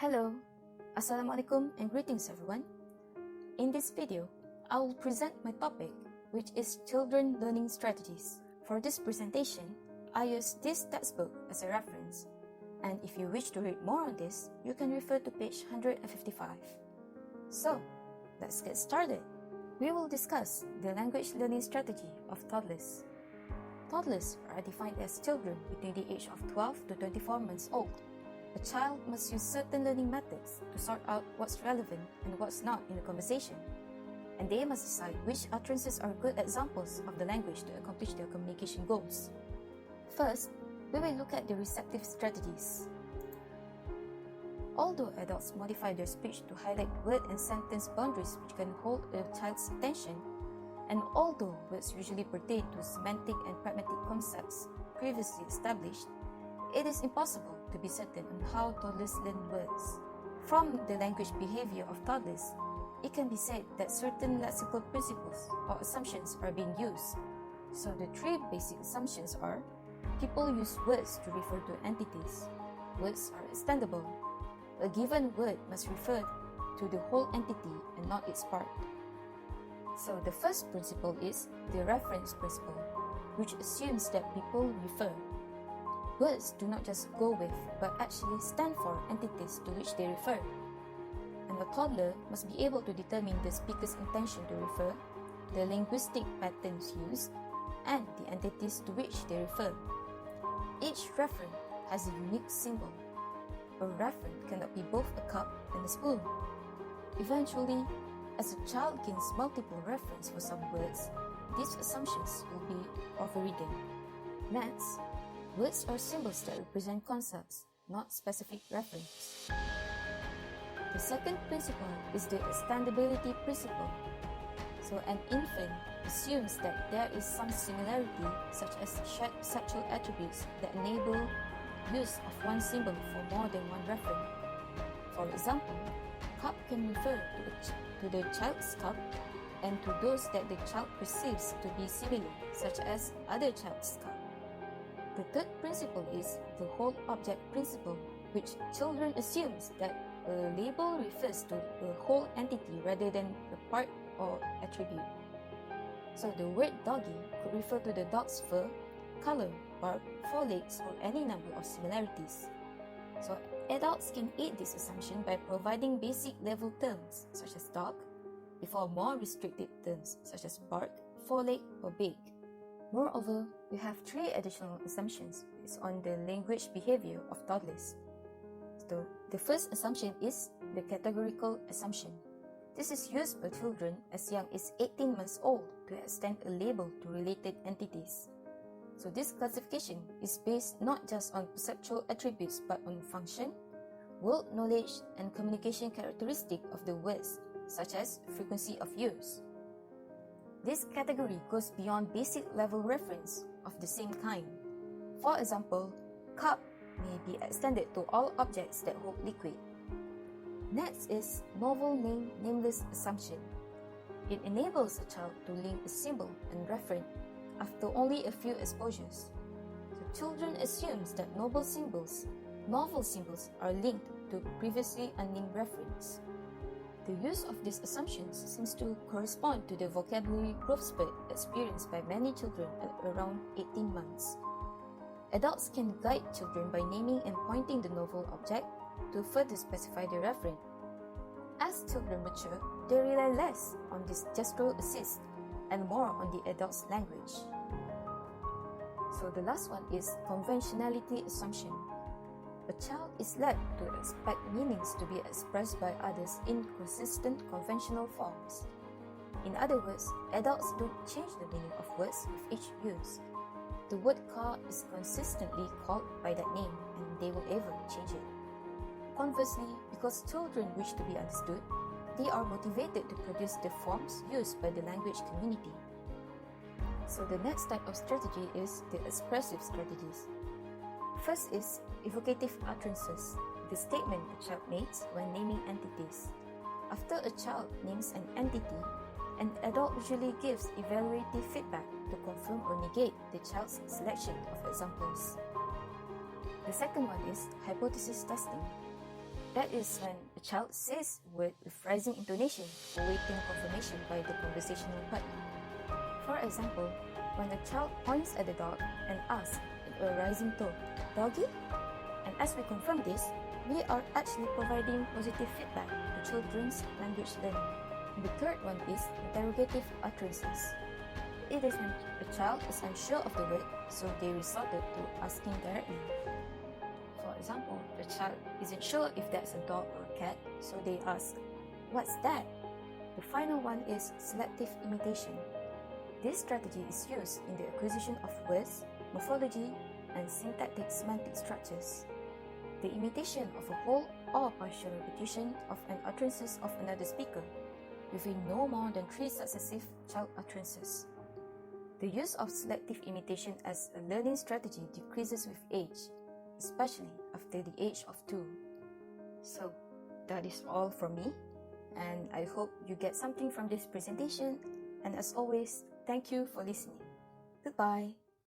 Hello, Assalamualaikum and greetings everyone. In this video, I will present my topic, which is children learning strategies. For this presentation, I use this textbook as a reference, and if you wish to read more on this, you can refer to page 155. So, let's get started. We will discuss the language learning strategy of toddlers. Toddlers are defined as children between the age of 12 to 24 months old. A child must use certain learning methods to sort out what's relevant and what's not in a conversation, and they must decide which utterances are good examples of the language to accomplish their communication goals. First, we will look at the receptive strategies. Although adults modify their speech to highlight word and sentence boundaries which can hold a child's attention, and although words usually pertain to semantic and pragmatic concepts previously established, it is impossible to be certain on how toddlers learn words. From the language behavior of toddlers, it can be said that certain lexical principles or assumptions are being used. So the three basic assumptions are: people use words to refer to entities. Words are extendable. A given word must refer to the whole entity and not its part. So the first principle is the reference principle, which assumes that people refer. Words do not just go with, but actually stand for entities to which they refer. And a toddler must be able to determine the speaker's intention to refer, the linguistic patterns used, and the entities to which they refer. Each referent has a unique symbol. A referent cannot be both a cup and a spoon. Eventually, as a child gains multiple reference for some words, these assumptions will be overridden. Next, words are symbols that represent concepts, not specific reference. The second principle is the extendability principle. So an infant assumes that there is some similarity, such as shared sexual attributes, that enable use of one symbol for more than one referent. For example, cup can refer to the child's cup and to those that the child perceives to be similar, such as other child's cup. The third principle is the whole object principle, which children assumes that a label refers to a whole entity rather than a part or attribute. So the word doggy could refer to the dog's fur, color, bark, forelegs, or any number of similarities. So adults can aid this assumption by providing basic level terms such as dog before more restricted terms such as bark, foreleg, or beak. Moreover, we have three additional assumptions based on the language behavior of toddlers. So, the first assumption is the categorical assumption. This is used by children as young as 18 months old to extend a label to related entities. So this classification is based not just on perceptual attributes but on function, world knowledge, and communication characteristic of the words, such as frequency of use. This category goes beyond basic level reference of the same kind. For example, cup may be extended to all objects that hold liquid. Next is novel nameless assumption. It enables a child to link a symbol and referent after only a few exposures. So children assumes that novel symbols are linked to previously unnamed reference. The use of these assumptions seems to correspond to the vocabulary growth spurt experienced by many children at around 18 months. Adults can guide children by naming and pointing the novel object to further specify the referent. As children mature, they rely less on this gestural assist and more on the adult's language. So the last one is conventionality assumption. A child is led to expect meanings to be expressed by others in consistent conventional forms. In other words, adults don't change the meaning of words with each use. The word car is consistently called by that name and they will ever change it. Conversely, because children wish to be understood, they are motivated to produce the forms used by the language community. So the next type of strategy is the expressive strategies. First is evocative utterances, the statement the child makes when naming entities. After a child names an entity, an adult usually gives evaluative feedback to confirm or negate the child's selection of examples. The second one is hypothesis testing. That is when a child says a word with rising intonation, awaiting confirmation by the conversational partner. For example, when a child points at the dog and asks in a rising tone, "Doggy?" And as we confirm this, we are actually providing positive feedback to children's language learning. And the third one is interrogative utterances. It is when a child is unsure of the word, so they resorted to asking directly. For example, the child isn't sure if that's a dog or a cat, so they ask, "What's that?" The final one is selective imitation. This strategy is used in the acquisition of words, morphology, and syntactic semantic structures. The imitation of a whole or partial repetition of an utterances of another speaker, within no more than 3 successive child utterances. The use of selective imitation as a learning strategy decreases with age, especially after the age of 2. So, that is all from me, and I hope you get something from this presentation, and as always, thank you for listening. Goodbye.